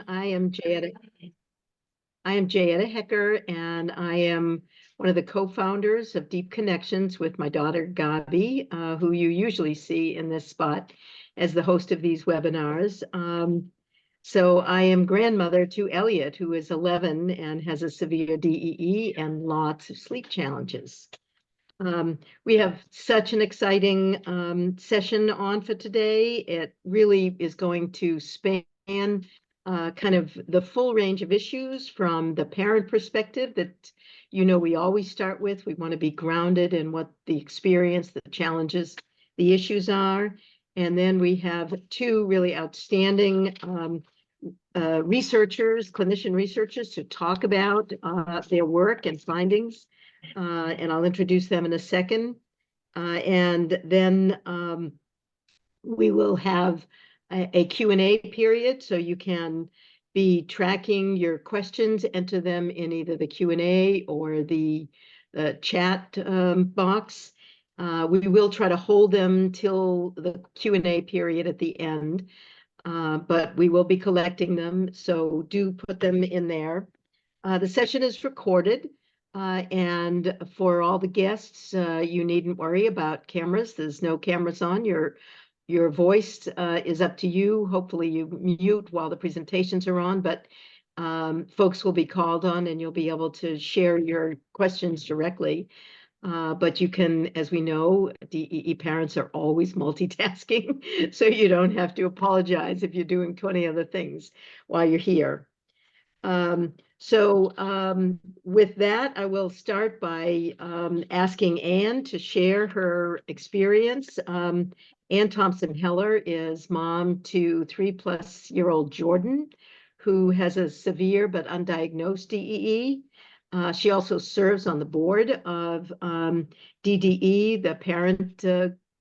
I am JayEtta Hecker, and I am one of the co-founders of DEE-P Connections with my daughter, Gabi, who you usually see in this spot as the host of these webinars. So I am grandmother to Elliot, who is 11 and has a severe DEE and lots of sleep challenges. We have such an exciting session on for today. It really is going to span kind of the full range of issues from the parent perspective that, we always start with. We want to be grounded in what the experience, the challenges, the issues are. And then we have two really outstanding researchers, clinician researchers, to talk about their work and findings. And I'll introduce them in a second. And then we will have a Q&A period, so you can be tracking your questions, enter them in either the Q&A or the chat box. We will try to hold them till the Q&A period at the end, but we will be collecting them, so do put them in there. The session is recorded, and for all the guests, you needn't worry about cameras. There's no cameras on. Your voice is up to you. Hopefully you mute while the presentations are on, but folks will be called on and you'll be able to share your questions directly. But you can, as we know, DEE parents are always multitasking, so you don't have to apologize if you're doing 20 other things while you're here. With that, I will start by asking Ann to share her experience. Ann Thompson Heller is mom to 3+-year-old Jordan, who has a severe but undiagnosed DEE. She also serves on the board of DDE, the parent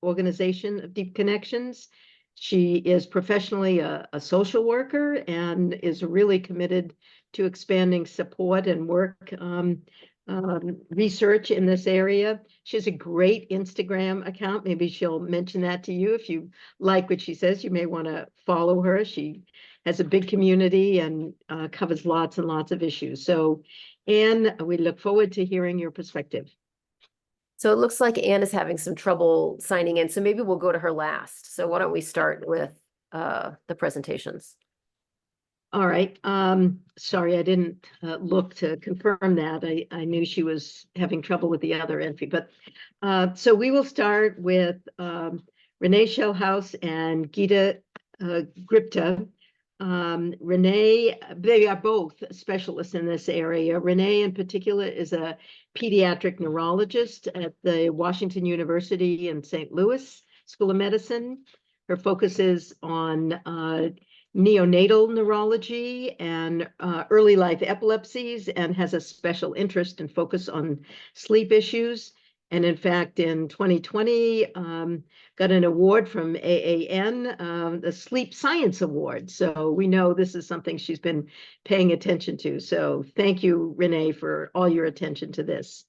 organization of DEE-P Connections. She is professionally a social worker and is really committed to expanding support and work research in this area. She has a great Instagram account. Maybe she'll mention that to you. If you like what she says, you may want to follow her. She has a big community and covers lots and lots of issues. So, Ann, we look forward to hearing your perspective. So it looks like Ann is having some trouble signing in, so maybe we'll go to her last. So why don't we start with the presentations? All right. Sorry, I didn't look to confirm that. I knew she was having trouble with the other entry, but so we will start with Renee Shellhaas and Gaita Grippa. Renee, they are both specialists in this area. Renee in particular is a pediatric neurologist at the Washington University in St. Louis School of Medicine. Her focus is on neonatal neurology and early life epilepsies, and has a special interest and focus on sleep issues. And in fact, in 2020, got an award from AAN, the Sleep Science Award. So we know this is something she's been paying attention to. So thank you, Renee, for all your attention to this.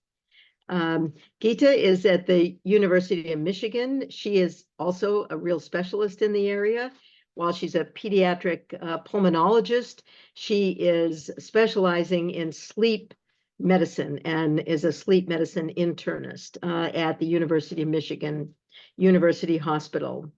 Gaita is at the University of Michigan. She is also a real specialist in the area. While she's a pediatric pulmonologist, she is specializing in sleep medicine and is a sleep medicine internist at the University of Michigan University Hospital.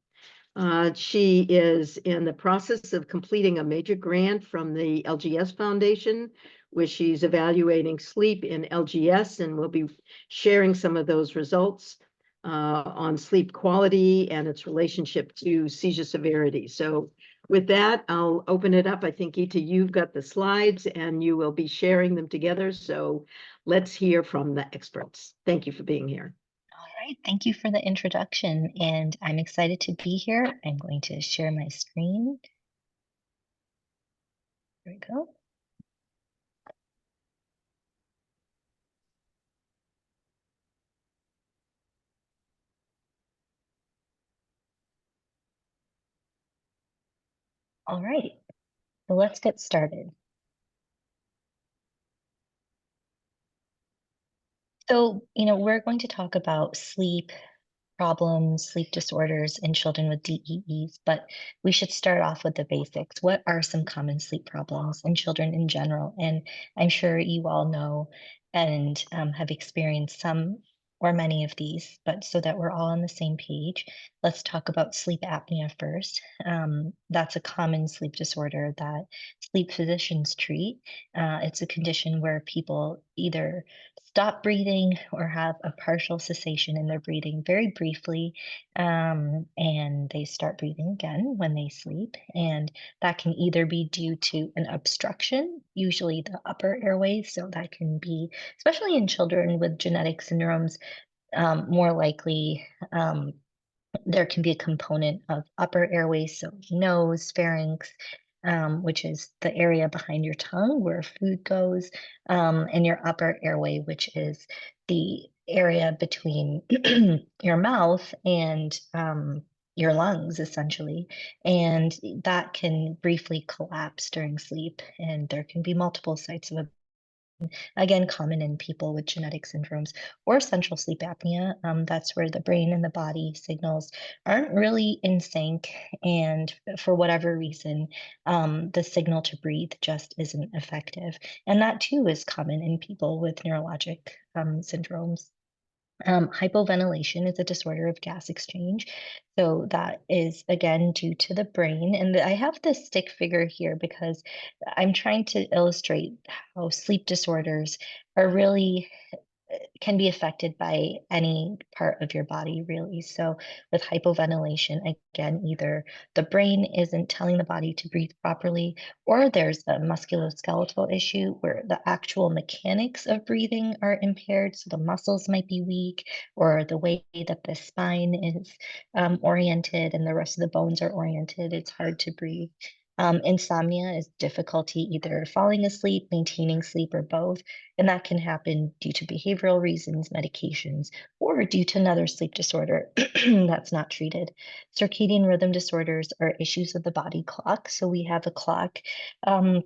She is in the process of completing a major grant from the LGS Foundation, where she's evaluating sleep in LGS, and we'll be sharing some of those results on sleep quality and its relationship to seizure severity. So with that, I'll open it up. I think, Gaita, you've got the slides and you will be sharing them together. So let's hear from the experts. Thank you for being here. All right, thank you for the introduction, and I'm excited to be here. I'm going to share my screen. There we go. All right, so let's get started. So, we're going to talk about sleep problems, sleep disorders in children with DEEs, but we should start off with the basics. What are some common sleep problems in children in general? And I'm sure you all know and have experienced some or many of these, but so that we're all on the same page, let's talk about sleep apnea first. That's a common sleep disorder that sleep physicians treat. It's a condition where people either stop breathing or have a partial cessation in their breathing very briefly, and they start breathing again when they sleep. And that can either be due to an obstruction, usually the upper airways. So that can be, especially in children with genetic syndromes, more likely there can be a component of upper airways, so nose, pharynx, which is the area behind your tongue where food goes, and your upper airway, which is the area between your mouth and your lungs, essentially. And that can briefly collapse during sleep, and there can be multiple sites of again, common in people with genetic syndromes or central sleep apnea. That's where the brain and the body signals aren't really in sync. And for whatever reason, the signal to breathe just isn't effective. And that too is common in people with neurologic syndromes. Hypoventilation is a disorder of gas exchange. So that is again due to the brain. And I have this stick figure here because I'm trying to illustrate how sleep disorders are really can be affected by any part of your body, really. So with hypoventilation, again, either the brain isn't telling the body to breathe properly, or there's a musculoskeletal issue where the actual mechanics of breathing are impaired. So the muscles might be weak, or the way that the spine is oriented and the rest of the bones are oriented, it's hard to breathe. Insomnia is difficulty either falling asleep, maintaining sleep, or both. And that can happen due to behavioral reasons, medications, or due to another sleep disorder that's not treated. Circadian rhythm disorders are issues of the body clock. So we have a clock in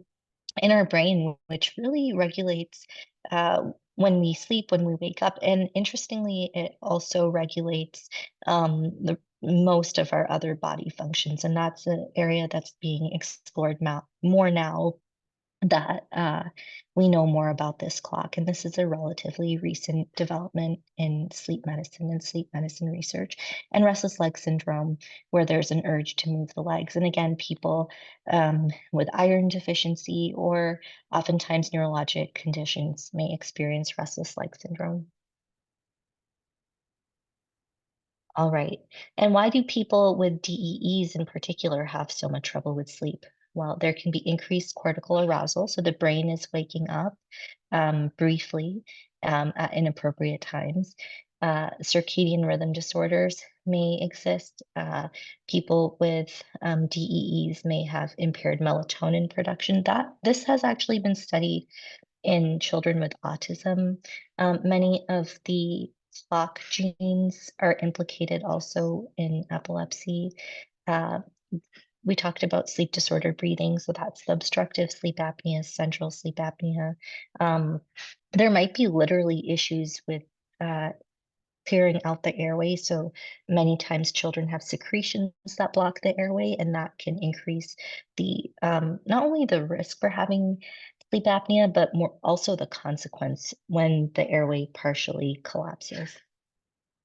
our brain, which really regulates when we sleep, when we wake up. And interestingly, it also regulates the most of our other body functions. And that's an area that's being explored more now that we know more about this clock. And this is a relatively recent development in sleep medicine and sleep medicine research. And restless leg syndrome, where there's an urge to move the legs. And again, people with iron deficiency or oftentimes neurologic conditions may experience restless leg syndrome. All right. And why do people with DEEs in particular have so much trouble with sleep? Well, there can be increased cortical arousal, so the brain is waking up briefly at inappropriate times. Circadian rhythm disorders may exist. People with DEEs may have impaired melatonin production. This has actually been studied in children with autism. Many of the clock genes are implicated also in epilepsy. Uh, we talked about sleep disorder breathing, so that's the obstructive sleep apnea, central sleep apnea. There might be literally issues with clearing out the airway. So many times children have secretions that block the airway, and that can increase the not only the risk for having sleep apnea, but more also the consequence when the airway partially collapses.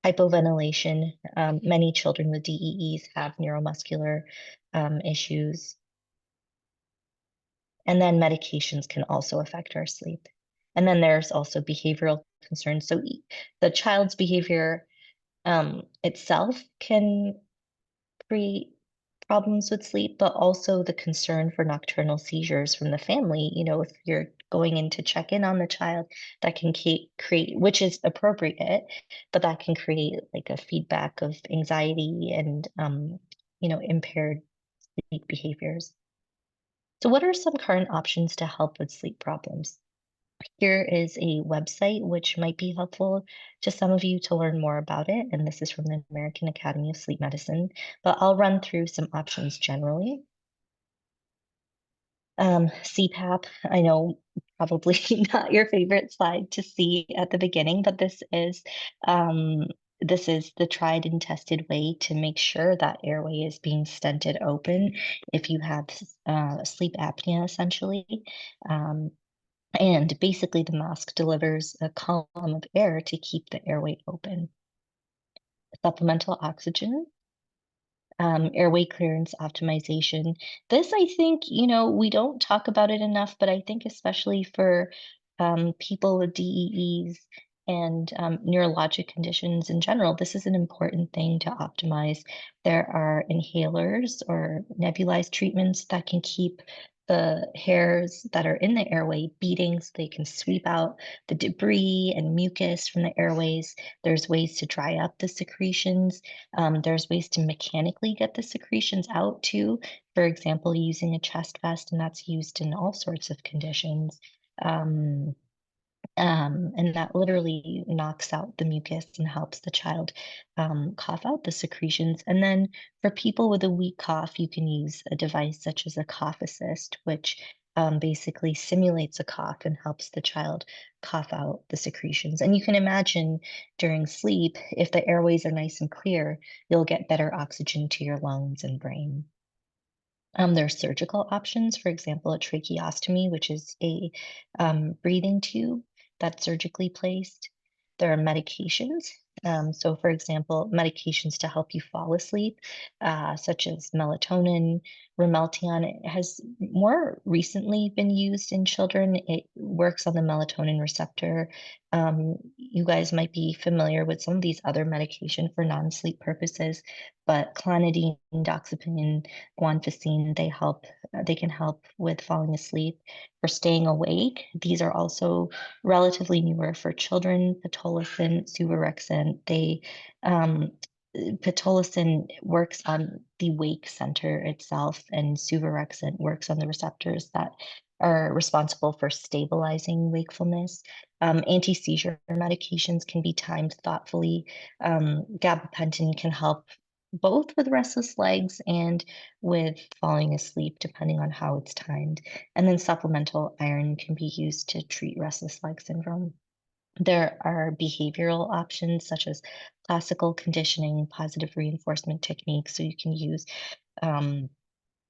Hypoventilation, many children with DEEs have neuromuscular issues. And then medications can also affect our sleep. And then there's also behavioral concerns. So the child's behavior itself can create problems with sleep, but also the concern for nocturnal seizures from the family. You know, if you're going in to check in on the child, that can create, which is appropriate, but that can create like a feedback of anxiety and, impaired sleep behaviors. So what are some current options to help with sleep problems? Here is a website which might be helpful to some of you to learn more about it, and this is from the American Academy of Sleep Medicine, but I'll run through some options generally. CPAP, I know probably not your favorite slide to see at the beginning, but this is this is the tried and tested way to make sure that airway is being stented open if you have sleep apnea, essentially. And basically, the mask delivers a column of air to keep the airway open. Supplemental oxygen, airway clearance optimization. This, I think, we don't talk about it enough, but I think especially for people with DEEs and neurologic conditions in general, this is an important thing to optimize. There are inhalers or nebulized treatments that can keep the hairs that are in the airway beating so they can sweep out the debris and mucus from the airways. There's ways to dry up the secretions. There's ways to mechanically get the secretions out too. For example, using a chest vest, and that's used in all sorts of conditions. And that literally knocks out the mucus and helps the child cough out the secretions. And then for people with a weak cough, you can use a device such as a cough assist, which basically simulates a cough and helps the child cough out the secretions. And you can imagine during sleep, if the airways are nice and clear, you'll get better oxygen to your lungs and brain. There are surgical options, for example, a tracheostomy, which is a breathing tube that's surgically placed. There are medications. So, for example, medications to help you fall asleep, such as melatonin, Ramelteon. It has more recently been used in children. It works on the melatonin receptor. You guys might be familiar with some of these other medication for non-sleep purposes, but clonidine, doxepin, guanfacine, they can help with falling asleep. For staying awake, these are also relatively newer for children. Pitolisant, suvorexant, pitolisant works on the wake center itself, and suvorexant works on the receptors that are responsible for stabilizing wakefulness. Anti-seizure medications can be timed thoughtfully. Gabapentin can help both with restless legs and with falling asleep, depending on how it's timed. And then supplemental iron can be used to treat restless leg syndrome. There are behavioral options such as classical conditioning, positive reinforcement techniques. So you can use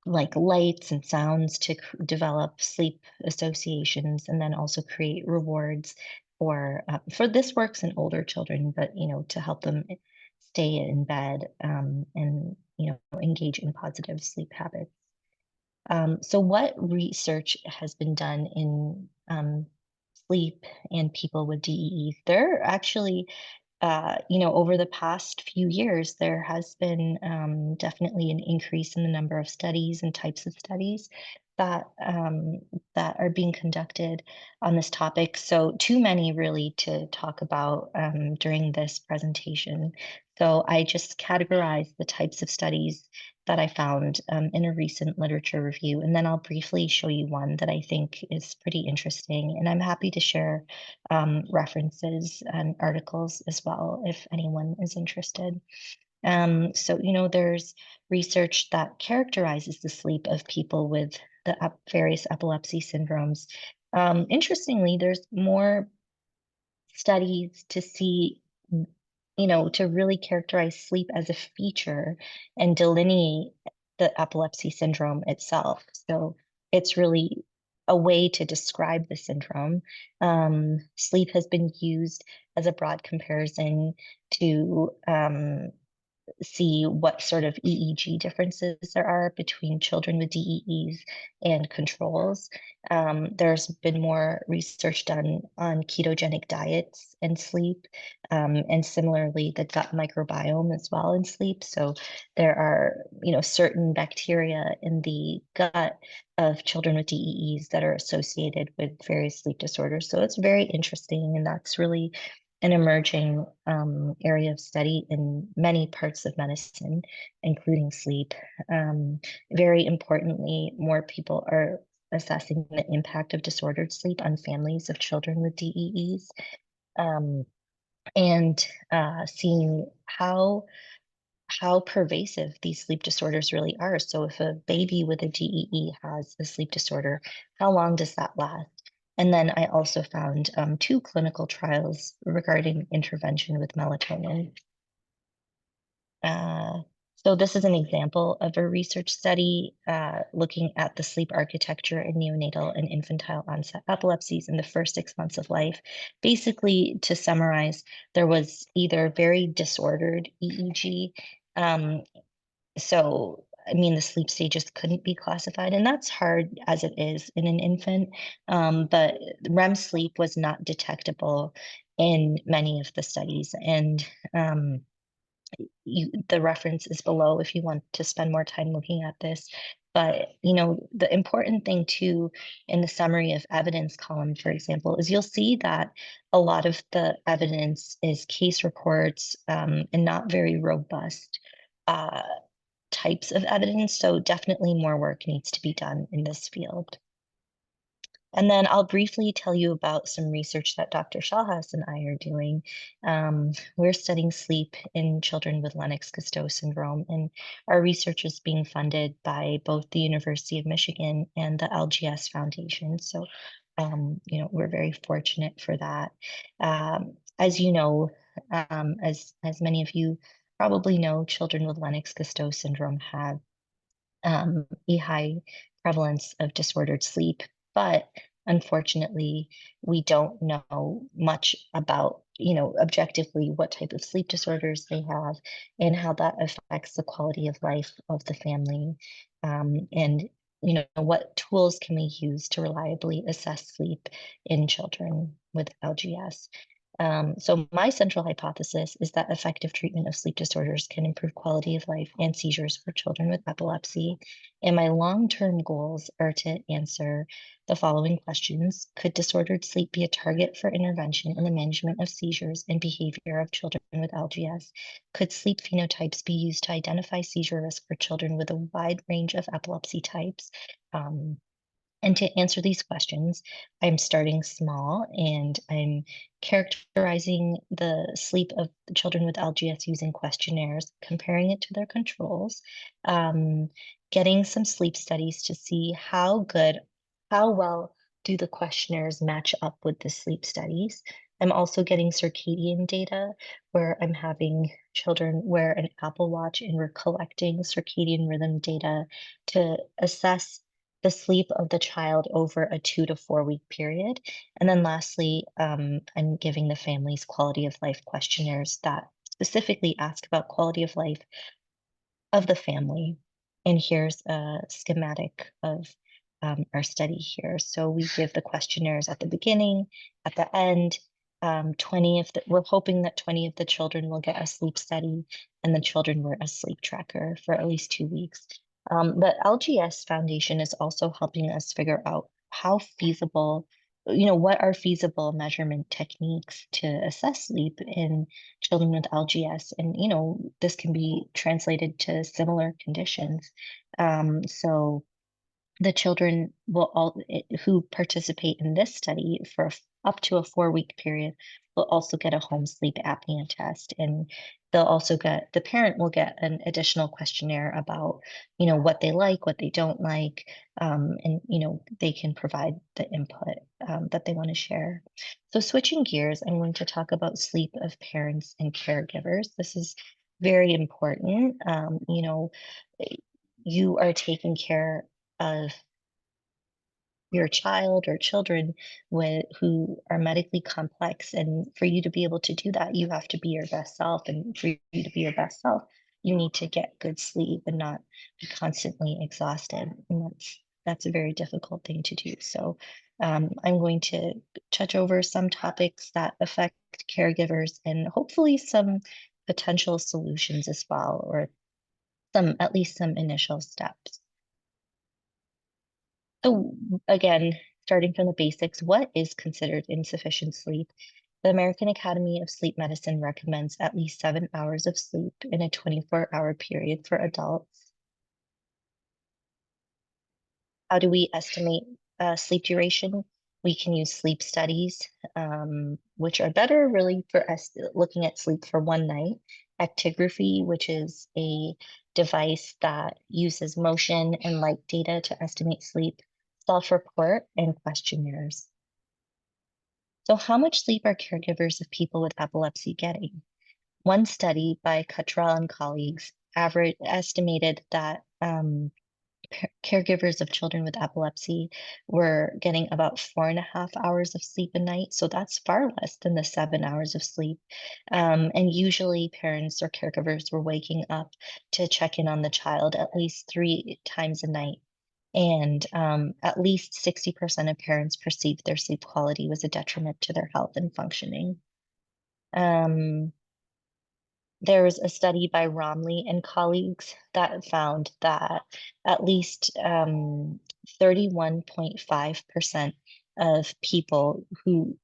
like lights and sounds to develop sleep associations, and then also create rewards for this works in older children, but to help them stay in bed and engage in positive sleep habits. So what research has been done in sleep and people with DEEs? There are actually over the past few years, there has been definitely an increase in the number of studies and types of studies that are being conducted on this topic. So too many really to talk about during this presentation. So I just categorized the types of studies that I found in a recent literature review, and then I'll briefly show you one that I think is pretty interesting. And I'm happy to share references and articles as well if anyone is interested. So, there's research that characterizes the sleep of people with the various epilepsy syndromes. Interestingly, there's more studies to see, to really characterize sleep as a feature and delineate the epilepsy syndrome itself. So it's really a way to describe the syndrome. Sleep has been used as a broad comparison to see what sort of EEG differences there are between children with DEEs and controls. There's been more research done on ketogenic diets and sleep, and similarly the gut microbiome as well in sleep. So there are, certain bacteria in the gut of children with DEEs that are associated with various sleep disorders. So it's very interesting, and that's really an emerging area of study in many parts of medicine, including sleep. Very importantly, more people are assessing the impact of disordered sleep on families of children with DEEs, and seeing how pervasive these sleep disorders really are. So if a baby with a DEE has a sleep disorder, how long does that last? And then I also found 2 clinical trials regarding intervention with melatonin. So this is an example of a research study looking at the sleep architecture in neonatal and infantile onset epilepsies in the first 6 months of life. Basically, to summarize, there was either very disordered EEG. So, I mean, the sleep stages couldn't be classified, and that's hard as it is in an infant. But REM sleep was not detectable in many of the studies. And the reference is below if you want to spend more time looking at this. But, the important thing too, in the summary of evidence column, for example, is you'll see that a lot of the evidence is case reports and not very robust types of evidence. So definitely more work needs to be done in this field. And then I'll briefly tell you about some research that Dr. Shellhaas and I are doing. We're studying sleep in children with Lennox-Gastaut syndrome, and our research is being funded by both the University of Michigan and the LGS Foundation. So, we're very fortunate for that. As you know, as many of you probably know, children with Lennox-Gastaut syndrome have a high prevalence of disordered sleep, but unfortunately, we don't know much about, objectively what type of sleep disorders they have and how that affects the quality of life of the family. And, what tools can we use to reliably assess sleep in children with LGS? So my central hypothesis is that effective treatment of sleep disorders can improve quality of life and seizures for children with epilepsy. And my long-term goals are to answer the following questions. Could disordered sleep be a target for intervention in the management of seizures and behavior of children with LGS? Could sleep phenotypes be used to identify seizure risk for children with a wide range of epilepsy types? And to answer these questions, I'm starting small and I'm characterizing the sleep of the children with LGS using questionnaires, comparing it to their controls, getting some sleep studies to see how well do the questionnaires match up with the sleep studies. I'm also getting circadian data where I'm having children wear an Apple Watch and we're collecting circadian rhythm data to assess the sleep of the child over a 2 to 4 week period. And then lastly, I'm giving the families quality of life questionnaires that specifically ask about quality of life of the family. And here's a schematic of our study here. So we give the questionnaires at the beginning, at the end. 20 of we're hoping that 20 of the children will get a sleep study and the children wear a sleep tracker for at least 2 weeks. The LGS Foundation is also helping us figure out how feasible, what are feasible measurement techniques to assess sleep in children with LGS. And, this can be translated to similar conditions. So the children who participate in this study for up to a 4-week period will also get a home sleep apnea test, and they'll also the parent will get an additional questionnaire about, what they like, what they don't like, and, they can provide the input that they want to share. So switching gears, I'm going to talk about sleep of parents and caregivers. This is very important. You are taking care of your child or children who are medically complex, and for you to be able to do that, you have to be your best self, and for you to be your best self, you need to get good sleep and not be constantly exhausted, and that's a very difficult thing to do. So I'm going to touch over some topics that affect caregivers and hopefully some potential solutions as well, or at least some initial steps. So again, starting from the basics, what is considered insufficient sleep? The American Academy of Sleep Medicine recommends at least 7 hours of sleep in a 24-hour period for adults. How do we estimate sleep duration? We can use sleep studies, which are better really for us looking at sleep for one night. Actigraphy, which is a device that uses motion and light data to estimate sleep. Self-report and questionnaires. So how much sleep are caregivers of people with epilepsy getting? one study by Cottrell and colleagues estimated that caregivers of children with epilepsy were getting about 4.5 hours of sleep a night. So that's far less than the 7 hours of sleep. And usually parents or caregivers were waking up to check in on the child at least 3 times a night. And at least 60% of parents perceived their sleep quality was a detriment to their health and functioning. There was a study by Romley and colleagues that found that at least 31.5% of people who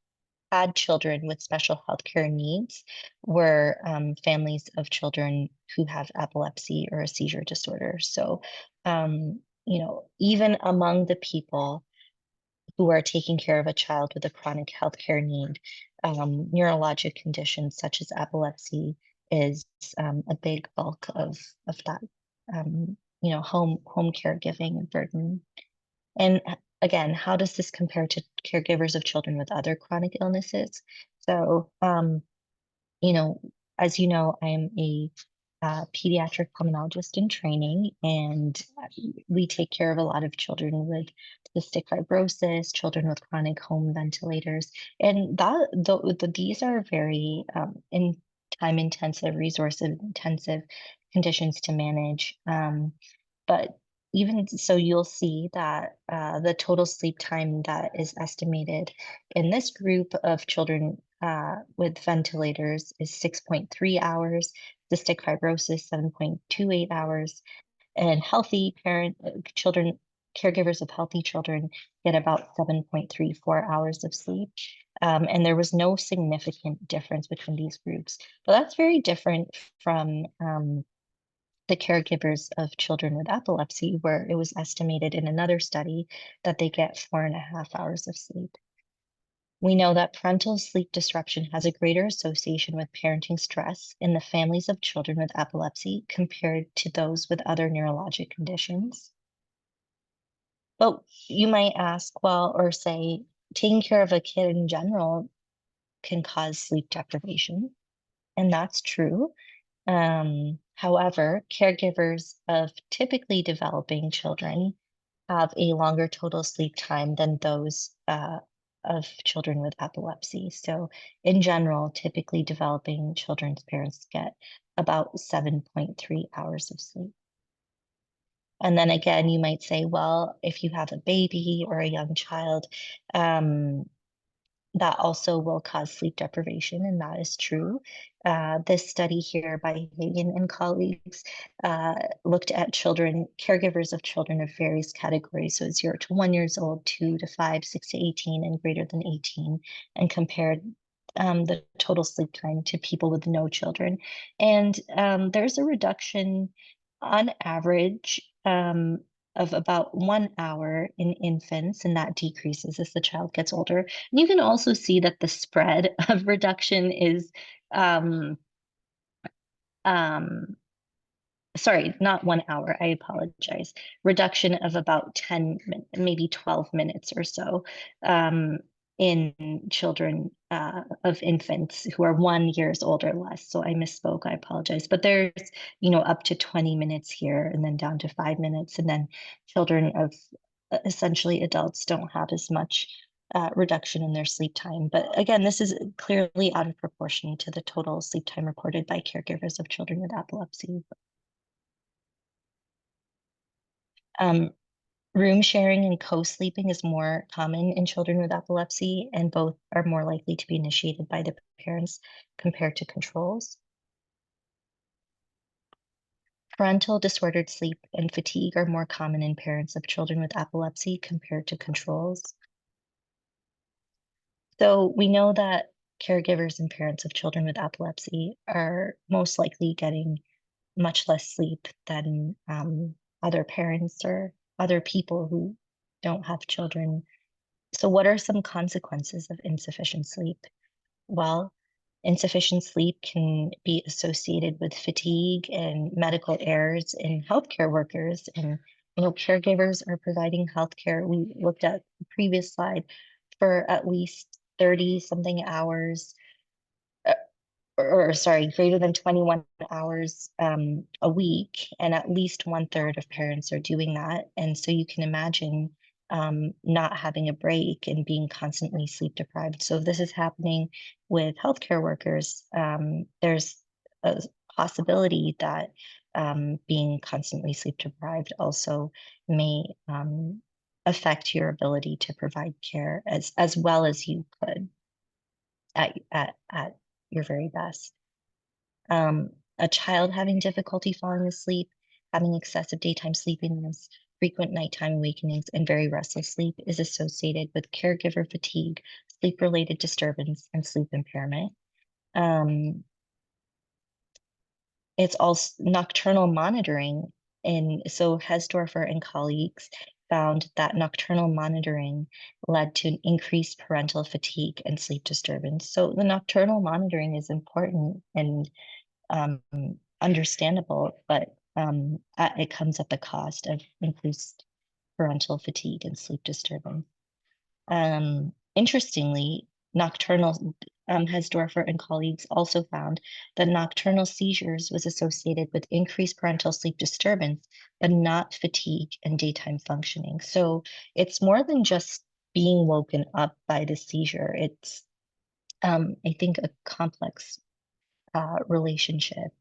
had children with special healthcare needs were families of children who have epilepsy or a seizure disorder. So, even among the people who are taking care of a child with a chronic healthcare need, neurologic conditions such as epilepsy is a big bulk of that, home caregiving and burden. And again, how does this compare to caregivers of children with other chronic illnesses? So, as you know, I'm a pediatric pulmonologist in training, and we take care of a lot of children with cystic fibrosis, children with chronic home ventilators, and these are very in time intensive, resource intensive conditions to manage. But even so, you'll see that the total sleep time that is estimated in this group of children with ventilators is 6.3 hours, cystic fibrosis 7.28 hours, and healthy children, caregivers of healthy children get about 7.34 hours of sleep. And there was no significant difference between these groups. But that's very different from the caregivers of children with epilepsy, where it was estimated in another study that they get 4.5 hours of sleep. We know that parental sleep disruption has a greater association with parenting stress in the families of children with epilepsy compared to those with other neurologic conditions. But you might ask, well, or say, taking care of a kid in general can cause sleep deprivation. And that's true. However, caregivers of typically developing children have a longer total sleep time than those of children with epilepsy. So in general, typically developing children's parents get about 7.3 hours of sleep. And then again, you might say, well, if you have a baby or a young child, that also will cause sleep deprivation, and that is true. This study here by Hagen and colleagues looked at caregivers of children of various categories, so 0 to 1 years old, 2 to 5, 6 to 18, and greater than 18, and compared the total sleep time to people with no children. And there's a reduction on average of about 1 hour in infants, and that decreases as the child gets older. And you can also see that the spread of reduction is, sorry, not 1 hour, I apologize. Reduction of about 10, maybe 12 minutes or so in children of infants who are 1 year old or less. So I misspoke, I apologize. But there's, up to 20 minutes here and then down to 5 minutes. And then children of essentially adults don't have as much reduction in their sleep time. But again, this is clearly out of proportion to the total sleep time reported by caregivers of children with epilepsy. Room sharing and co-sleeping is more common in children with epilepsy, and both are more likely to be initiated by the parents compared to controls. Parental disordered sleep and fatigue are more common in parents of children with epilepsy compared to controls. So we know that caregivers and parents of children with epilepsy are most likely getting much less sleep than other parents or other people who don't have children. So what are some consequences of insufficient sleep? Well, insufficient sleep can be associated with fatigue and medical errors in healthcare workers, and caregivers are providing healthcare. We looked at the previous slide for at least 30 something hours or sorry, greater than 21 hours a week, and at least 1/3 of parents are doing that. And so you can imagine not having a break and being constantly sleep deprived. So if this is happening with healthcare workers, there's a possibility that being constantly sleep deprived also may affect your ability to provide care as well as you could at your very best. A child having difficulty falling asleep, having excessive daytime sleepiness, frequent nighttime awakenings, and very restless sleep is associated with caregiver fatigue, sleep-related disturbance, and sleep impairment. It's also nocturnal monitoring. And so Hesdorfer and colleagues found that nocturnal monitoring led to an increased parental fatigue and sleep disturbance. So the nocturnal monitoring is important and understandable, but it comes at the cost of increased parental fatigue and sleep disturbance. Interestingly, nocturnal Hesdorfer and colleagues also found that nocturnal seizures was associated with increased parental sleep disturbance, but not fatigue and daytime functioning. So it's more than just being woken up by the seizure. It's, I think, a complex relationship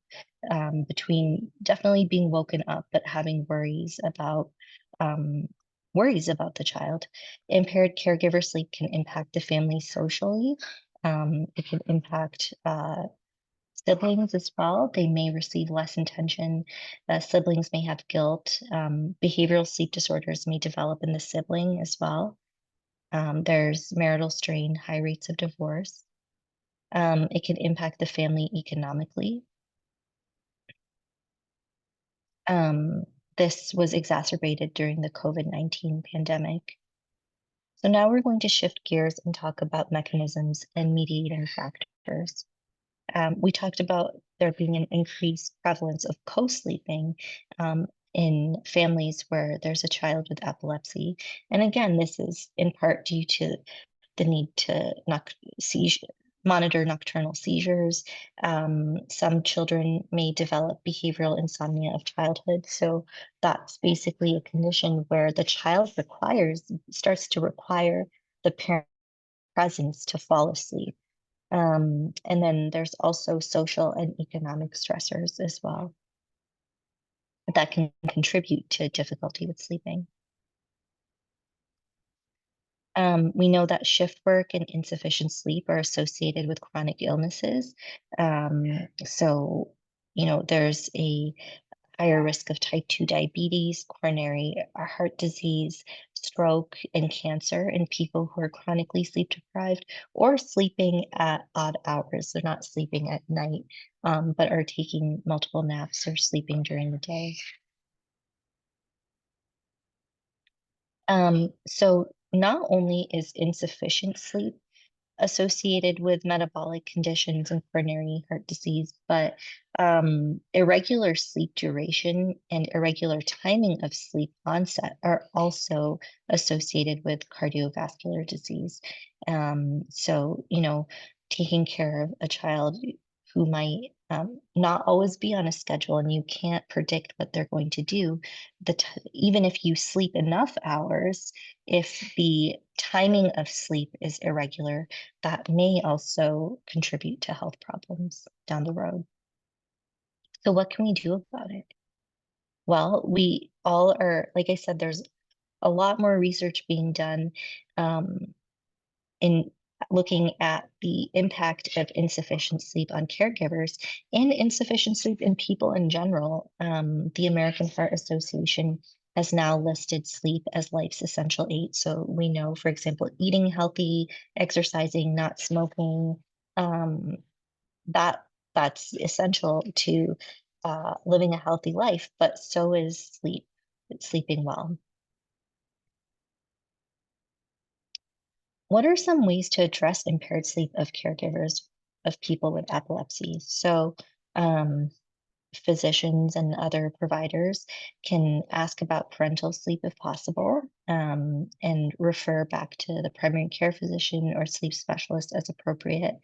between definitely being woken up, but having worries about the child. Impaired caregiver sleep can impact the family socially. It can impact siblings as well. They may receive less attention. Siblings may have guilt. Behavioral sleep disorders may develop in the sibling as well. There's marital strain, high rates of divorce. It can impact the family economically. This was exacerbated during the COVID-19 pandemic. So now we're going to shift gears and talk about mechanisms and mediating factors. We talked about there being an increased prevalence of co-sleeping in families where there's a child with epilepsy. And again, this is in part due to the need to monitor nocturnal seizures. Some children may develop behavioral insomnia of childhood. So that's basically a condition where the child starts to require the parent presence to fall asleep. And then there's also social and economic stressors as well that can contribute to difficulty with sleeping. We know that shift work and insufficient sleep are associated with chronic illnesses. So, there's a higher risk of type 2 diabetes, coronary heart disease, stroke, and cancer in people who are chronically sleep deprived or sleeping at odd hours. They're not sleeping at night, but are taking multiple naps or sleeping during the day. So not only is insufficient sleep associated with metabolic conditions and coronary heart disease, but irregular sleep duration and irregular timing of sleep onset are also associated with cardiovascular disease. So, taking care of a child who might not always be on a schedule and you can't predict what they're going to do, even if you sleep enough hours, if the timing of sleep is irregular, that may also contribute to health problems down the road. So what can we do about it? Well, we all are, like I said, there's a lot more research being done in looking at the impact of insufficient sleep on caregivers and insufficient sleep in people in general. The American Heart Association has now listed sleep as life's essential 8. So we know, for example, eating healthy, exercising, not smoking, that's essential to living a healthy life, but so is sleeping well. What are some ways to address impaired sleep of caregivers of people with epilepsy? So physicians and other providers can ask about parental sleep if possible, and refer back to the primary care physician or sleep specialist as appropriate.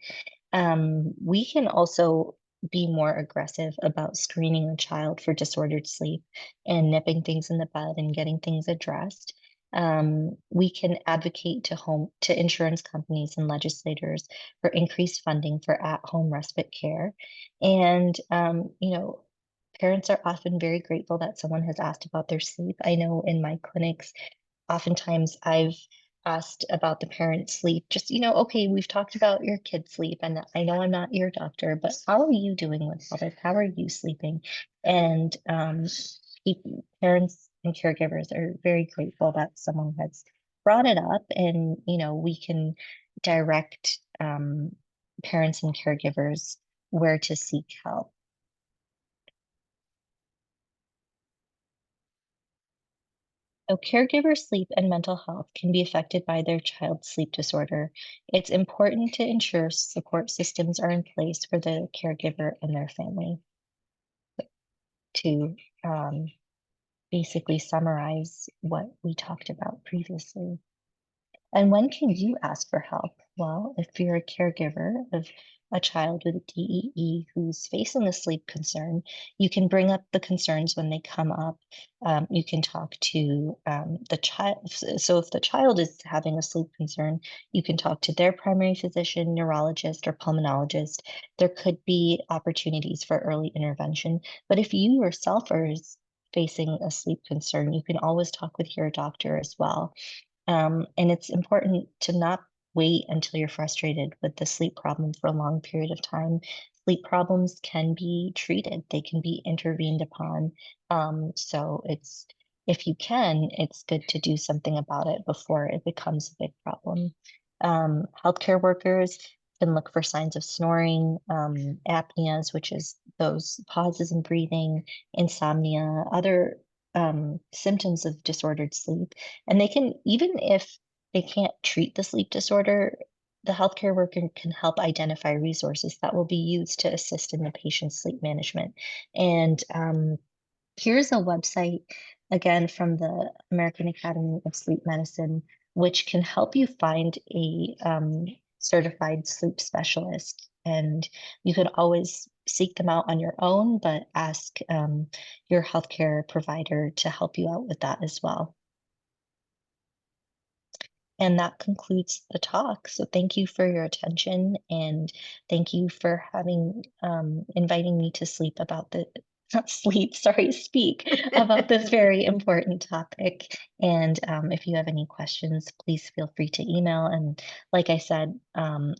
We can also be more aggressive about screening a child for disordered sleep and nipping things in the bud and getting things addressed. We can advocate to insurance companies and legislators for increased funding for at-home respite care. And, parents are often very grateful that someone has asked about their sleep. I know in my clinics, oftentimes I've asked about the parents' sleep, just, okay, we've talked about your kid's sleep, and I know I'm not your doctor, but how are you doing with all this? How are you sleeping? And parents and caregivers are very grateful that someone has brought it up, and, we can direct parents and caregivers where to seek help. So caregiver sleep and mental health can be affected by their child's sleep disorder. It's important to ensure support systems are in place for the caregiver and their family. To basically summarize what we talked about previously. And when can you ask for help? Well, if you're a caregiver of a child with a DEE who's facing a sleep concern, you can bring up the concerns when they come up. You can talk to the child. So if the child is having a sleep concern, you can talk to their primary physician, neurologist, or pulmonologist. There could be opportunities for early intervention. But if you yourself are facing a sleep concern, you can always talk with your doctor as well. And it's important to not wait until you're frustrated with the sleep problem for a long period of time. Sleep problems can be treated, they can be intervened upon. So if you can, it's good to do something about it before it becomes a big problem. Healthcare workers can look for signs of snoring, apneas, which is those pauses in breathing, insomnia, other symptoms of disordered sleep. And they can, even if they can't treat the sleep disorder, the healthcare worker can help identify resources that will be used to assist in the patient's sleep management. And here's a website, again, from the American Academy of Sleep Medicine, which can help you find a certified sleep specialist. And you could always seek them out on your own, but ask your healthcare provider to help you out with that as well. And that concludes the talk. So thank you for your attention, and thank you for having inviting me to speak about this very important topic. And if you have any questions, please feel free to email. And like I said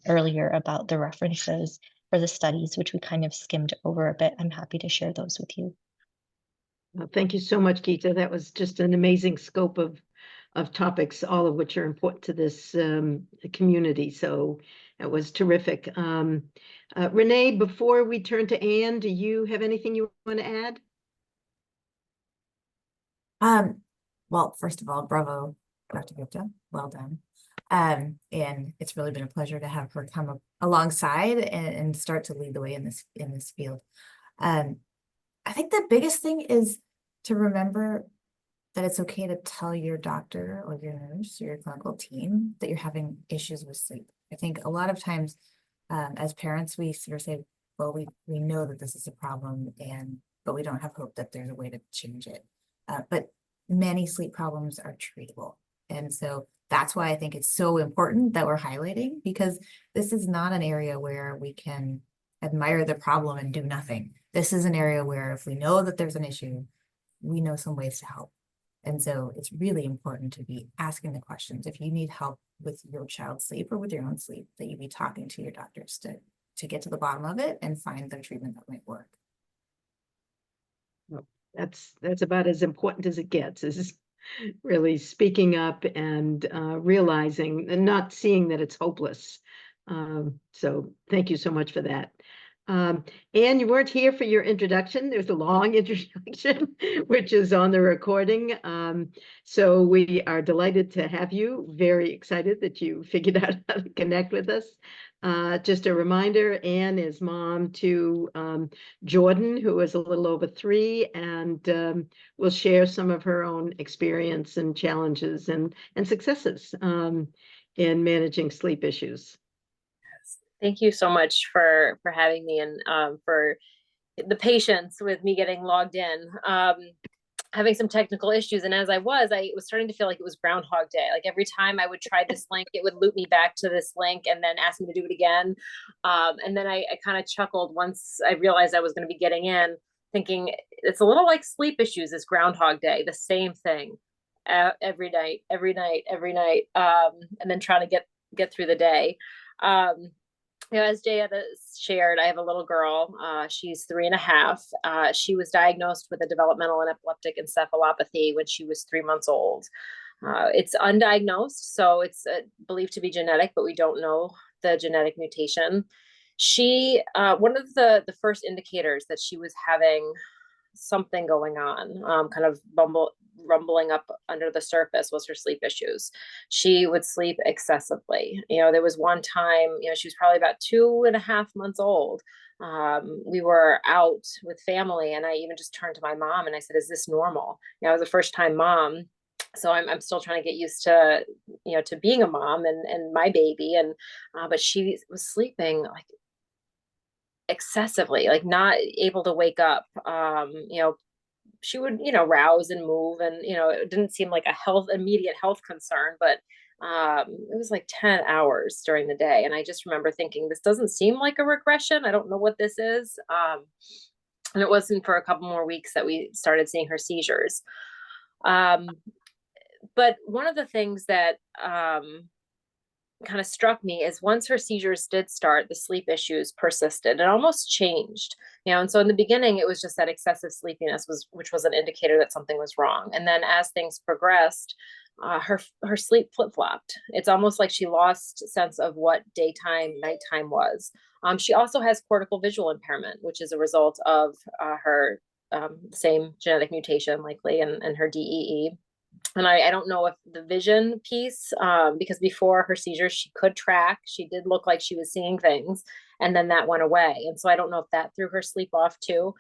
earlier about the references for the studies, which we kind of skimmed over a bit, I'm happy to share those with you. Well, thank you so much, Gaita. That was just an amazing scope of topics, all of which are important to this community. So that was terrific. Renee, before we turn to Ann, do you have anything you want to add? Well, first of all, bravo, Dr. Gupta, well done. And it's really been a pleasure to have her come alongside and start to lead the way in this field. I think the biggest thing is to remember that it's okay to tell your doctor or your nurse or your clinical team that you're having issues with sleep. I think a lot of times as parents, we sort of say, well, we know that this is a problem, but we don't have hope that there's a way to change it. But many sleep problems are treatable. And so that's why I think it's so important that we're highlighting, because this is not an area where we can admire the problem and do nothing. This is an area where if we know that there's an issue, we know some ways to help. And so it's really important to be asking the questions. If you need help with your child's sleep or with your own sleep, that you be talking to your doctors to get to the bottom of it and find the treatment that might work. Well, that's about as important as it gets, is really speaking up and realizing and not seeing that it's hopeless. So thank you so much for that. Ann, you weren't here for your introduction. There's a long introduction, which is on the recording. So we are delighted to have you. Very excited that you figured out how to connect with us. Just a reminder, Ann is mom to Jordan, who is a little over 3, and will share some of her own experience and challenges and successes in managing sleep issues. Thank you so much for having me and for the patience with me getting logged in. Having some technical issues, and as I was starting to feel like it was Groundhog Day. Like every time I would try this link, it would loop me back to this link and then ask me to do it again. And then I kind of chuckled once I realized I was going to be getting in, thinking it's a little like sleep issues, this Groundhog Day, the same thing every night, and then trying to get through the day. As JayEtta shared, I have a little girl. She's 3.5. She was diagnosed with a developmental and epileptic encephalopathy when she was 3 months old. It's undiagnosed, so it's believed to be genetic, but we don't know the genetic mutation. She, one of the first indicators that she was having something going on, kind of rumbling up under the surface, was her sleep issues. She would sleep excessively. There was one time, she was probably about 2.5 months old. We were out with family, and I even just turned to my mom and I said, "Is this normal?" I was a first time mom, so I'm still trying to get used to, to being a mom and my baby. And but she was sleeping like excessively, like not able to wake up. She would, rouse and move, and, it didn't seem like a immediate health concern, but it was like 10 hours during the day. And I just remember thinking, this doesn't seem like a regression. I don't know what this is. And it wasn't for a couple more weeks that we started seeing her seizures. But one of the things that kind of struck me is once her seizures did start, the sleep issues persisted. It almost changed, and so in the beginning, it was just that excessive sleepiness which was an indicator that something was wrong. And then as things progressed, her sleep flip-flopped. It's almost like she lost sense of what daytime, nighttime was. She also has cortical visual impairment, which is a result of her same genetic mutation, likely, and her DEE. And I don't know if the vision piece, because before her seizures, she could track. She did look like she was seeing things, and then that went away. And so I don't know if that threw her sleep off too.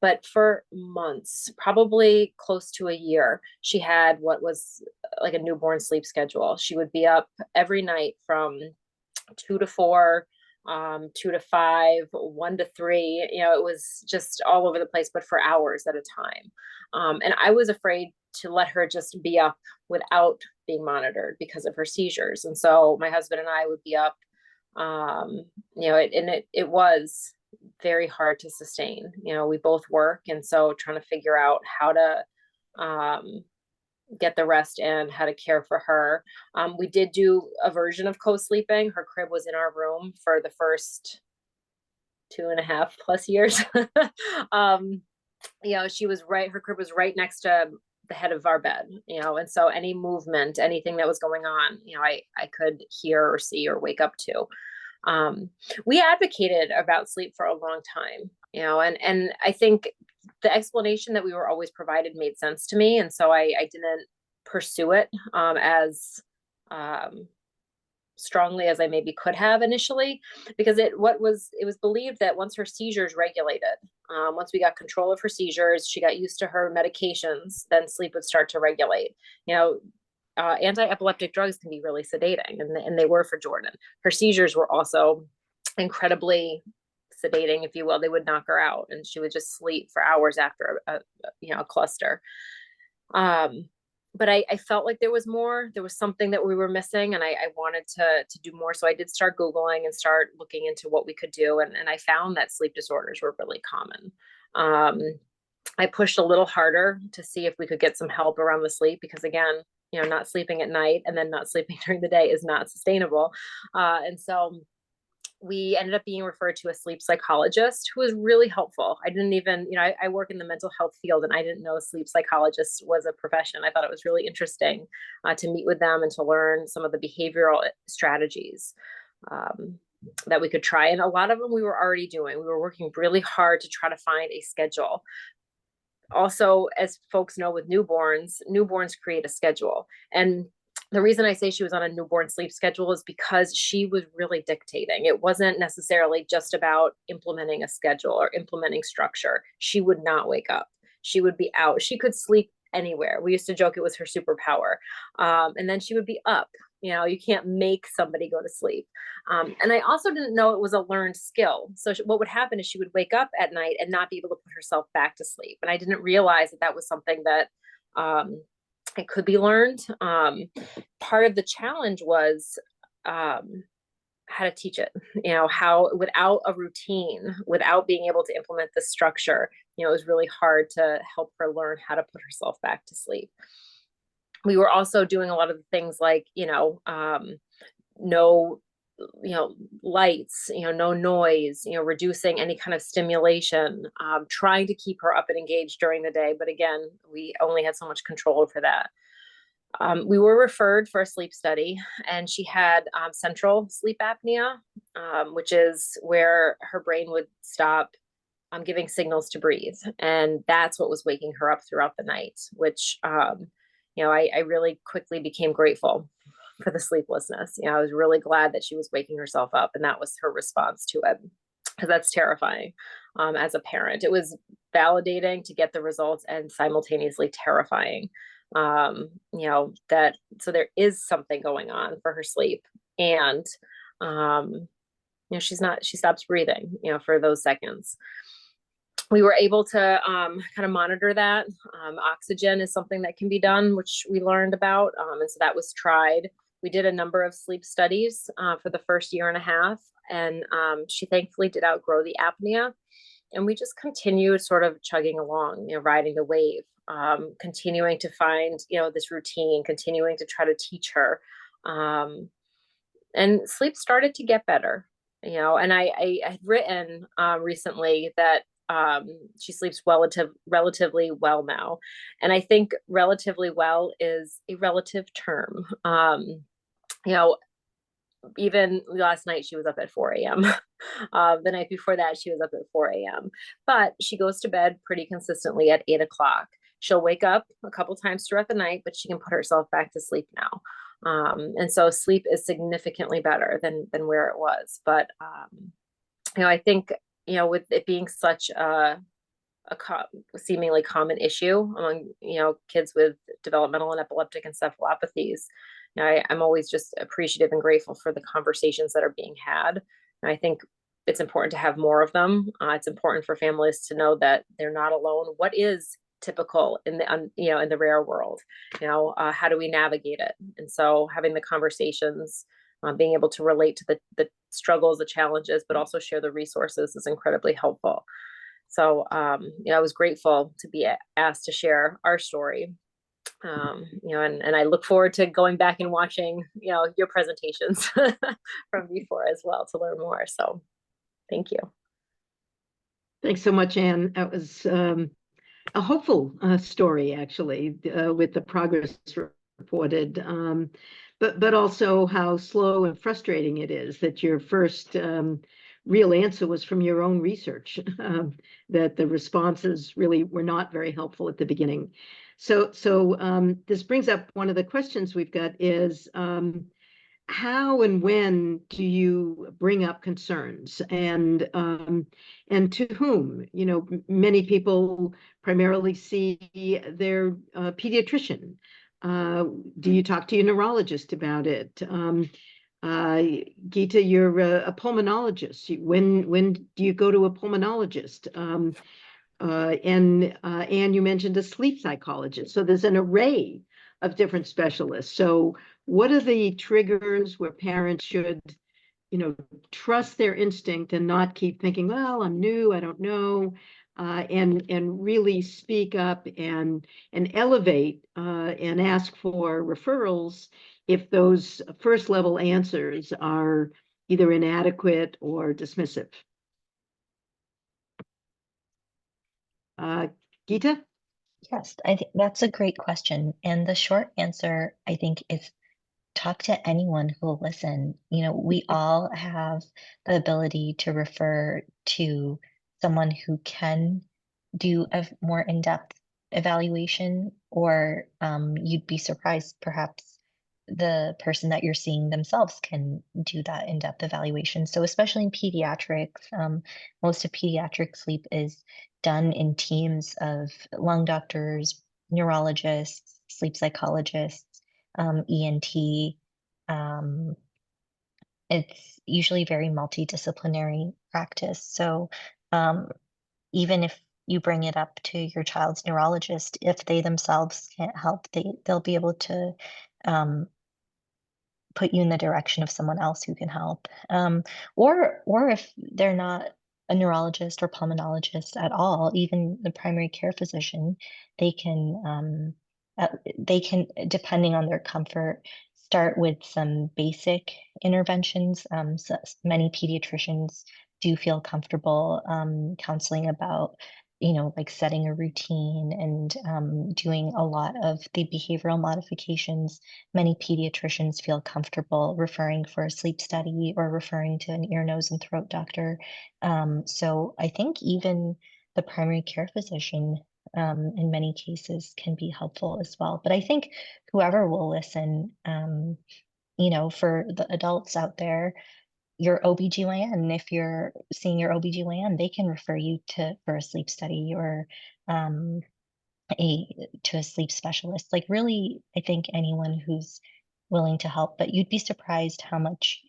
But for months, probably close to a year, she had what was like a newborn sleep schedule. She would be up every night from 2 to 4, 2 to 5, 1 to 3. It was just all over the place, but for hours at a time. And I was afraid to let her just be up without being monitored because of her seizures. And so my husband and I would be up, it was very hard to sustain. We both work. And so trying to figure out how to get the rest in, how to care for her. We did do a version of co-sleeping. Her crib was in our room for the first 2.5+ years. She was her crib was right next to the head of our bed, and so any movement, anything that was going on, I could hear or see or wake up to. We advocated about sleep for a long time, and I think the explanation that we were always provided made sense to me. And so I didn't pursue it as strongly as I maybe could have initially, because it was believed that once her seizures regulated, once we got control of her seizures, she got used to her medications, then sleep would start to regulate. Anti-epileptic drugs can be really sedating, and they were for Jordan. Her seizures were also incredibly sedating, if you will. They would knock her out, and she would just sleep for hours after a cluster. But I felt like there was more. There was something that we were missing, and I wanted to do more. So I did start Googling and start looking into what we could do, and I found that sleep disorders were really common. I pushed a little harder to see if we could get some help around the sleep, because again, not sleeping at night and then not sleeping during the day is not sustainable. And so we ended up being referred to a sleep psychologist who was really helpful. I didn't even, I work in the mental health field, and I didn't know a sleep psychologist was a profession. I thought it was really interesting to meet with them and to learn some of the behavioral strategies that we could try. And a lot of them we were already doing. We were working really hard to try to find a schedule. Also, as folks know, with newborns create a schedule. And the reason I say she was on a newborn sleep schedule is because she was really dictating. It wasn't necessarily just about implementing a schedule or implementing structure. She would not wake up. She would be out. She could sleep anywhere. We used to joke it was her superpower. And then she would be up, You can't make somebody go to sleep. And I also didn't know it was a learned skill. So what would happen is she would wake up at night and not be able to put herself back to sleep. And I didn't realize that that was something that it could be learned. Part of the challenge was how to teach it, how without a routine, without being able to implement the structure, it was really hard to help her learn how to put herself back to sleep. We were also doing a lot of the things like, no, lights, no noise, reducing any kind of stimulation, trying to keep her up and engaged during the day. But again, we only had so much control over that. We were referred for a sleep study, and she had central sleep apnea, which is where her brain would stop giving signals to breathe. And that's what was waking her up throughout the night, which, I really quickly became grateful for the sleeplessness. I was really glad that she was waking herself up, and that was her response to it, because that's terrifying. As a parent, it was validating to get the results and simultaneously terrifying. So there is something going on for her sleep, and she stops breathing, for those seconds. We were able to kind of monitor that. Oxygen is something that can be done, which we learned about, and so that was tried. We did a number of sleep studies for the first year and a half, and she thankfully did outgrow the apnea. And we just continued sort of chugging along, riding the wave, continuing to find, this routine, continuing to try to teach her. And sleep started to get better, and I had written recently that she sleeps relatively well now. And I think relatively well is a relative term. Even last night she was up at 4 a.m. The night before that she was up at 4 a.m. But she goes to bed pretty consistently at 8 o'clock. She'll wake up a couple times throughout the night, but she can put herself back to sleep now. And so sleep is significantly better than where it was. But I think with it being such a seemingly common issue among kids with developmental and epileptic encephalopathies, I'm always just appreciative and grateful for the conversations that are being had. And I think it's important to have more of them. It's important for families to know that they're not alone. What is typical in the in the rare world? How do we navigate it? And so having the conversations, being able to relate to the struggles, the challenges, but also share the resources is incredibly helpful. So I was grateful to be asked to share our story. And I look forward to going back and watching, your presentations from before as well to learn more. So thank you. Thanks so much, Ann. That was a hopeful story, actually, with the progress reported, but also how slow and frustrating it is that your first real answer was from your own research, that the responses really were not very helpful at the beginning. So this brings up one of the questions we've got is, how and when do you bring up concerns, and to whom? Many people primarily see their pediatrician. Do you talk to your neurologist about it? Gaita, you're a pulmonologist. When do you go to a pulmonologist? And you mentioned a sleep psychologist. So there's an array of different specialists. So what are the triggers where parents should, trust their instinct and not keep thinking, well, I'm new, I don't know, and really speak up and elevate and ask for referrals if those first level answers are either inadequate or dismissive? Gaita? Yes, I think that's a great question. And the short answer, I think, is talk to anyone who will listen. We all have the ability to refer to someone who can do a more in-depth evaluation, or you'd be surprised, perhaps the person that you're seeing themselves can do that in-depth evaluation. So especially in pediatrics, most of pediatric sleep is done in teams of lung doctors, neurologists, sleep psychologists, ENT, it's usually very multidisciplinary practice. So even if you bring it up to your child's neurologist, if they themselves can't help, they'll be able to put you in the direction of someone else who can help. Or if they're not a neurologist or pulmonologist at all, even the primary care physician, they can, depending on their comfort, start with some basic interventions. So many pediatricians do feel comfortable counseling about, like setting a routine and doing a lot of the behavioral modifications. Many pediatricians feel comfortable referring for a sleep study or referring to an ear, nose, and throat doctor. So I think even the primary care physician in many cases can be helpful as well. But I think whoever will listen, for the adults out there, your OBGYN, if you're seeing your OBGYN, they can refer you for a sleep study or to a sleep specialist. Like really, I think anyone who's willing to help, but you'd be surprised how much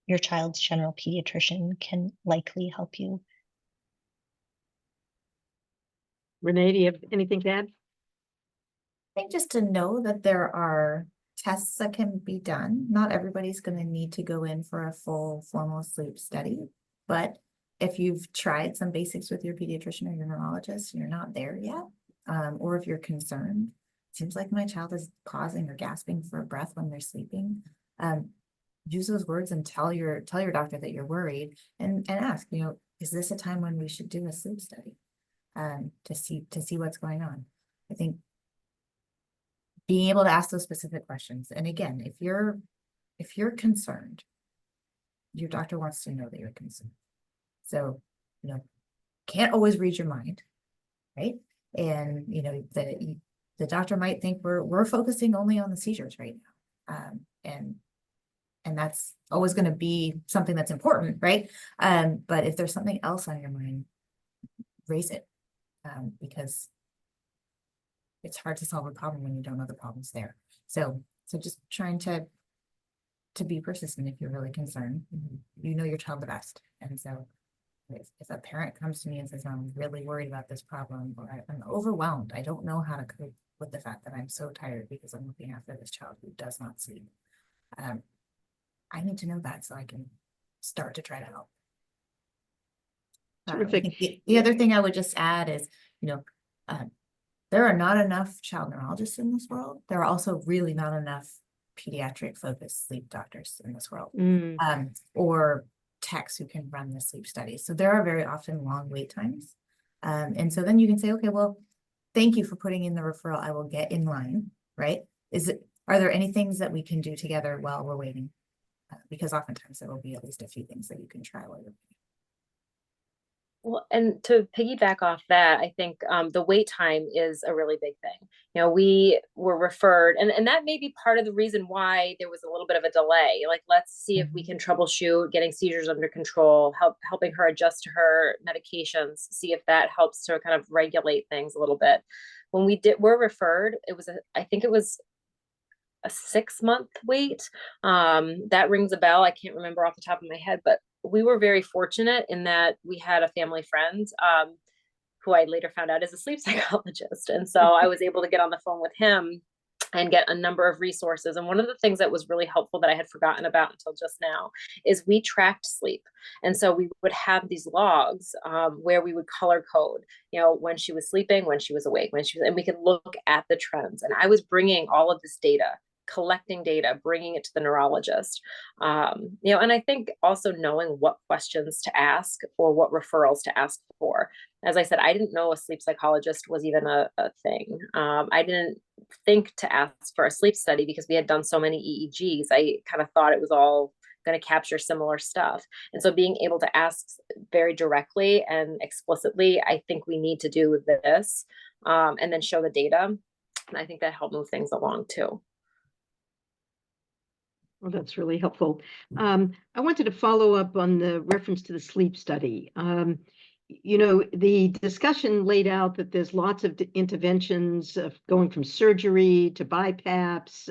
your child's general pediatrician can likely help you. Renee, do you have anything to add? I think just to know that there are tests that can be done. Not everybody's going to need to go in for a full formal sleep study, but if you've tried some basics with your pediatrician or your neurologist and you're not there yet, or if you're concerned, seems like my child is pausing or gasping for a breath when they're sleeping, use those words and tell your doctor that you're worried and ask, is this a time when we should do a sleep study to see what's going on? I think being able to ask those specific questions. And again, if you're concerned, your doctor wants to know that you're concerned. So, can't always read your mind, right? And, the doctor might think we're focusing only on the seizures right now. And that's always going to be something that's important, right? But if there's something else on your mind, raise it, because it's hard to solve a problem when you don't know the problem's there. So just trying to be persistent if you're really concerned. You know your child the best. And so if a parent comes to me and says, I'm really worried about this problem, or I'm overwhelmed, I don't know how to cope with the fact that I'm so tired because I'm looking after this child who does not sleep. I need to know that so I can start to try to help. Terrific. The other thing I would just add is, there are not enough child neurologists in this world. There are also really not enough pediatric focused sleep doctors in this world, or techs who can run the sleep studies. So there are very often long wait times. And so then you can say, okay, well, thank you for putting in the referral. I will get in line, right? Are there any things that we can do together while we're waiting? Because oftentimes there will be at least a few things that you can try while you're waiting. Well, and to piggyback off that, I think the wait time is a really big thing. We were referred, and that may be part of the reason why there was a little bit of a delay. Like, let's see if we can troubleshoot getting seizures under control, helping her adjust to her medications, see if that helps to kind of regulate things a little bit. When were referred, I think it was a 6-month wait. That rings a bell. I can't remember off the top of my head, but we were very fortunate in that we had a family friend who I later found out is a sleep psychologist. And so I was able to get on the phone with him and get a number of resources. And one of the things that was really helpful that I had forgotten about until just now is we tracked sleep. And so we would have these logs where we would color code, when she was sleeping, when she was awake, and we could look at the trends. And I was bringing all of this data, collecting data, bringing it to the neurologist. And I think also knowing what questions to ask or what referrals to ask for. As I said, I didn't know a sleep psychologist was even a thing. I didn't think to ask for a sleep study because we had done so many EEGs. I kind of thought it was all going to capture similar stuff. And so being able to ask very directly and explicitly, I think we need to do this, and then show the data. And I think that helped move things along too. Well, that's really helpful. I wanted to follow up on the reference to the sleep study. you know, the discussion laid out that there's lots of interventions of going from surgery to BiPAPs,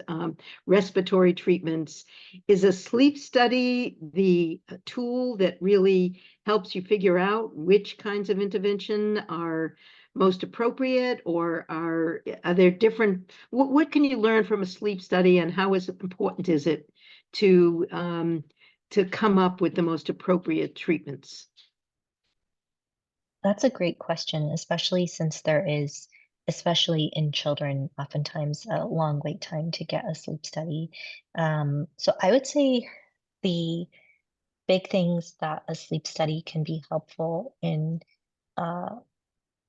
respiratory treatments. Is a sleep study the tool that really helps you figure out which kinds of intervention are most appropriate, or are there different, what can you learn from a sleep study, and how important is it to come up with the most appropriate treatments? That's a great question, especially since there is, especially in children, oftentimes a long wait time to get a sleep study. So I would say the big things that a sleep study can be helpful in uh,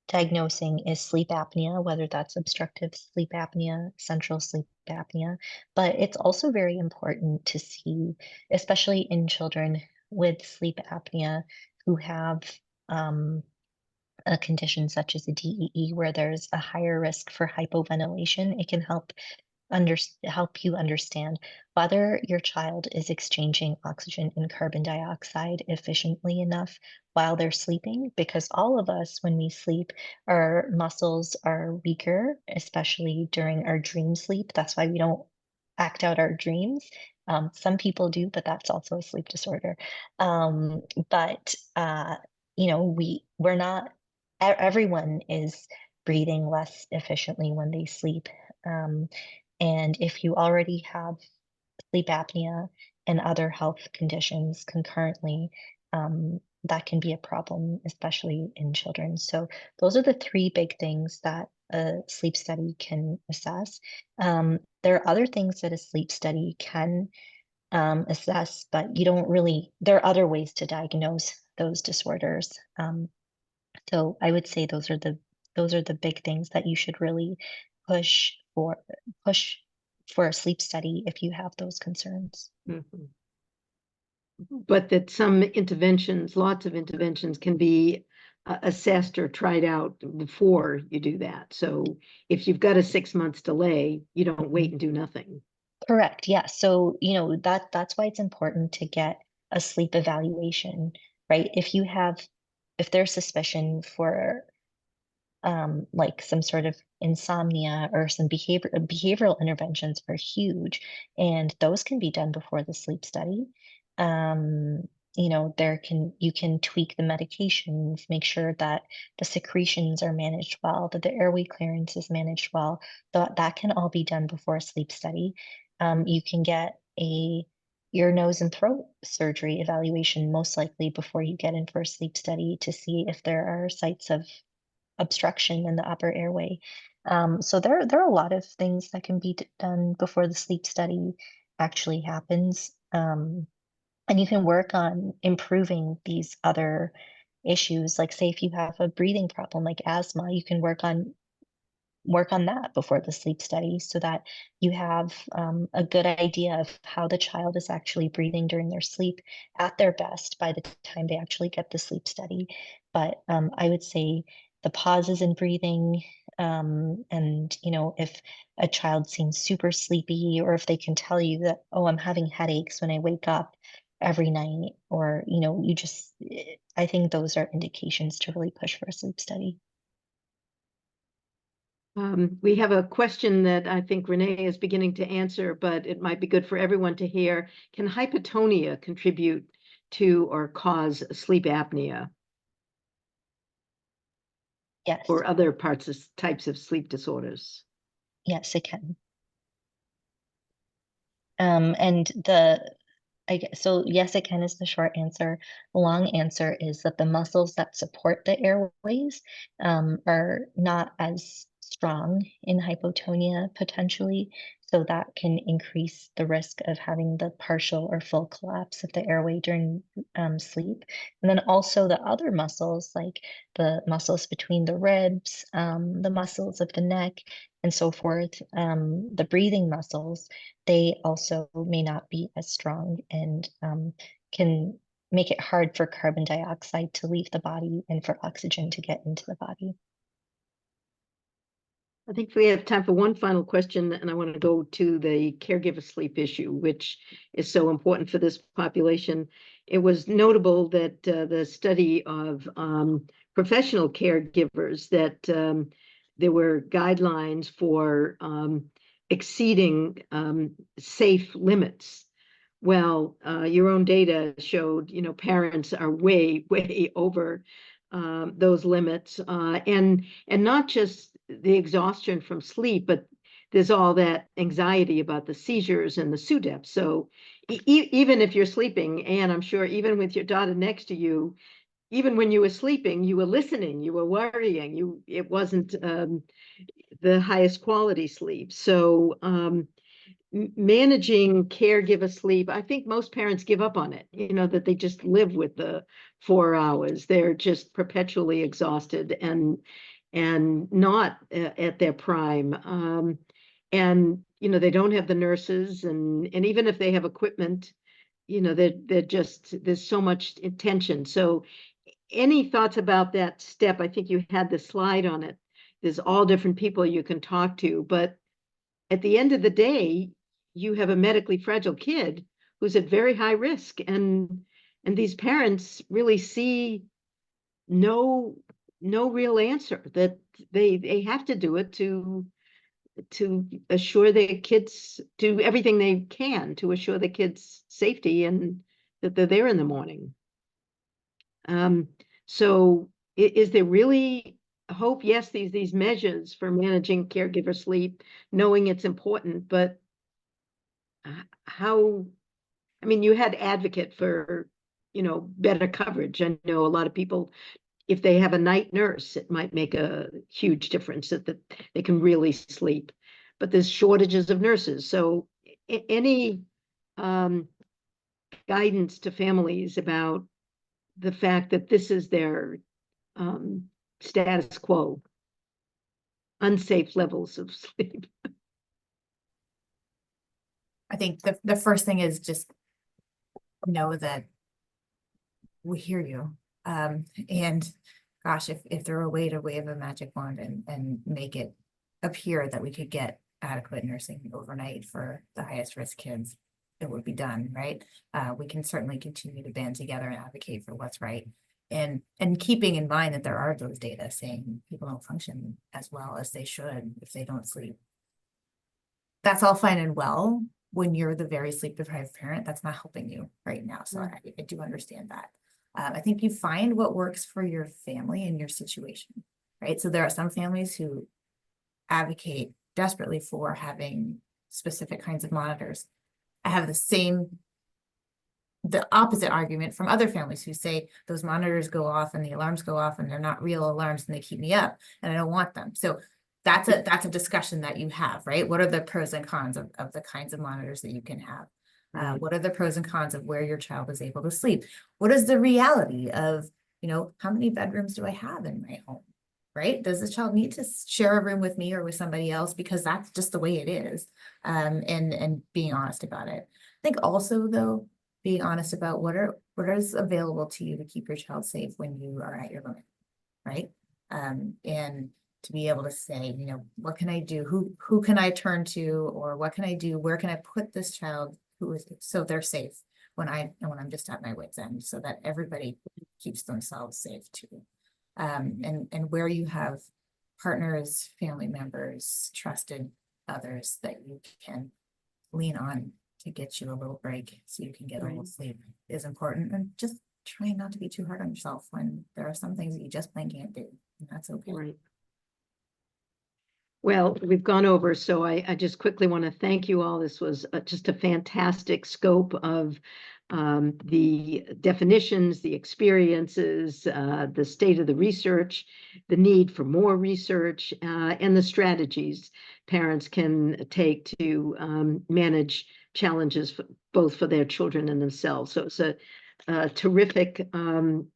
diagnosing is sleep apnea, whether that's obstructive sleep apnea, central sleep apnea. But it's also very important to see, especially in children with sleep apnea who have a condition such as a DEE, where there's a higher risk for hypoventilation. It can help you understand whether your child is exchanging oxygen and carbon dioxide efficiently enough while they're sleeping, because all of us, when we sleep, our muscles are weaker, especially during our dream sleep. That's why we don't act out our dreams. Some people do, but that's also a sleep disorder. But you know, we're not everyone is breathing less efficiently when they sleep. And if you already have sleep apnea and other health conditions concurrently, that can be a problem, especially in children. So those are the three big things that a sleep study can assess. There are other things that a sleep study can assess, but you don't really, there are other ways to diagnose those disorders. So I would say those are the big things that you should really push for push for a sleep study if you have those concerns. Mhm. But that some interventions, lots of interventions, can be assessed or tried out before you do that. So if you've got a 6 months delay, you don't wait and do nothing. Correct. Yeah. So, you know, that's why it's important to get a sleep evaluation, right? If there's suspicion for like some sort of insomnia or some behavioral interventions are huge, and those can be done before the sleep study. Um, you know, you can tweak the medications, make sure that the secretions are managed well, that the airway clearance is managed well. That can all be done before a sleep study. You can get a ear, nose, and throat surgery evaluation most likely before you get in for a sleep study to see if there are sites of obstruction in the upper airway. So there are a lot of things that can be done before the sleep study actually happens. And you can work on improving these other issues. Like say if you have a breathing problem like asthma, you can work on that before the sleep study so that you have a good idea of how the child is actually breathing during their sleep at their best by the time they actually get the sleep study. But I would say the pauses in breathing, and you know, if a child seems super sleepy, or if they can tell you that, oh, I'm having headaches when I wake up every night, or you know, I think those are indications to really push for a sleep study. We have a question that I think Renee is beginning to answer, but it might be good for everyone to hear. Can hypotonia contribute to or cause sleep apnea Yes, or other types of sleep disorders? yes, it can. And so yes, it can is the short answer. The long answer is that the muscles that support the airways are not as strong in hypotonia potentially. So that can increase the risk of having the partial or full collapse of the airway during sleep. And then also the other muscles, like the muscles between the ribs, the muscles of the neck, and so forth, the breathing muscles, they also may not be as strong and can make it hard for carbon dioxide to leave the body and for oxygen to get into the body. I think we have time for one final question, and I want to go to the caregiver sleep issue, which is so important for this population. it was notable that the study of professional caregivers, that there were guidelines for exceeding safe limits. Well, your own data showed, parents are way, way over those limits, and not just the exhaustion from sleep, but there's all that anxiety about the seizures and the SUDEP. So even if you're sleeping, and I'm sure even with your daughter next to you, even when you were sleeping, you were listening, you were worrying, it wasn't the highest quality sleep. So managing caregiver sleep, I think most parents give up on it, that they just live with the 4 hours. They're just perpetually exhausted and not at their prime. And they don't have the nurses, and even if they have equipment, they're just, there's so much tension. So any thoughts about that step? I think you had the slide on it. There's all different people you can talk to, but at the end of the day, you have a medically fragile kid who's at very high risk, and these parents really see no real answer, that they have to do it to assure their kids, do everything they can to assure the kids' safety and that they're there in the morning. So is there really hope? Yes, these measures for managing caregiver sleep, knowing it's important, but how, I mean, you had advocate for, better coverage. I know a lot of people, if they have a night nurse, it might make a huge difference that they can really sleep, but there's shortages of nurses. So any guidance to families about the fact that this is their status quo, unsafe levels of sleep? I think the first thing is just know that we hear you. And gosh, if there were a way to wave a magic wand and make it appear that we could get adequate nursing overnight for the highest risk kids, it would be done, right? We can certainly continue to band together and advocate for what's right. And keeping in mind that there are those data saying people don't function as well as they should if they don't sleep. That's all fine and well. When you're the very sleep deprived parent, that's not helping you right now. So I do understand that. I think you find what works for your family and your situation, right? So there are some families who advocate desperately for having specific kinds of monitors. I have the opposite argument from other families who say those monitors go off and the alarms go off and they're not real alarms and they keep me up and I don't want them. So that's a discussion that you have, right? What are the pros and cons of the kinds of monitors that you can have? What are the pros and cons of where your child is able to sleep? What is the reality of, how many bedrooms do I have in my home, right? Does the child need to share a room with me or with somebody else? Because that's just the way it is. And being honest about it. I think also though, being honest about what is available to you to keep your child safe when you are at your limit, right? And to be able to say, what can I do? Who can I turn to? Or what can I do? Where can I put this child so they're safe when I'm just at my wit's end, so that everybody keeps themselves safe too. And where you have partners, family members, trusted others that you can lean on to get you a little break so you can get a little sleep is important. And just trying not to be too hard on yourself when there are some things that you just plain can't do. And that's okay. Right. Well, we've gone over, so I just quickly want to thank you all. This was just a fantastic scope of the definitions, the experiences, the state of the research, the need for more research, and the strategies parents can take to manage challenges both for their children and themselves. So it's a terrific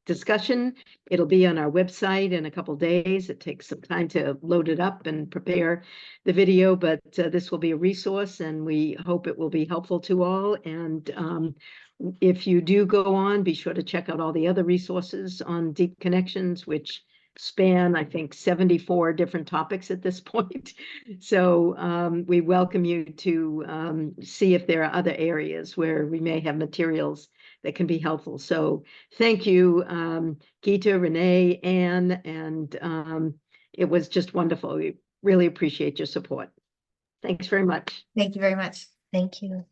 discussion. It'll be on our website in a couple days. It takes some time to load it up and prepare the video, but this will be a resource and we hope it will be helpful to all. And if you do go on, be sure to check out all the other resources on DEE-P Connections, which span, I think, 74 different topics at this point. So we welcome you to see if there are other areas where we may have materials that can be helpful. So thank you, Gaita, Renee, Ann, and it was just wonderful. We really appreciate your support. Thanks very much. Thank you very much. Thank you.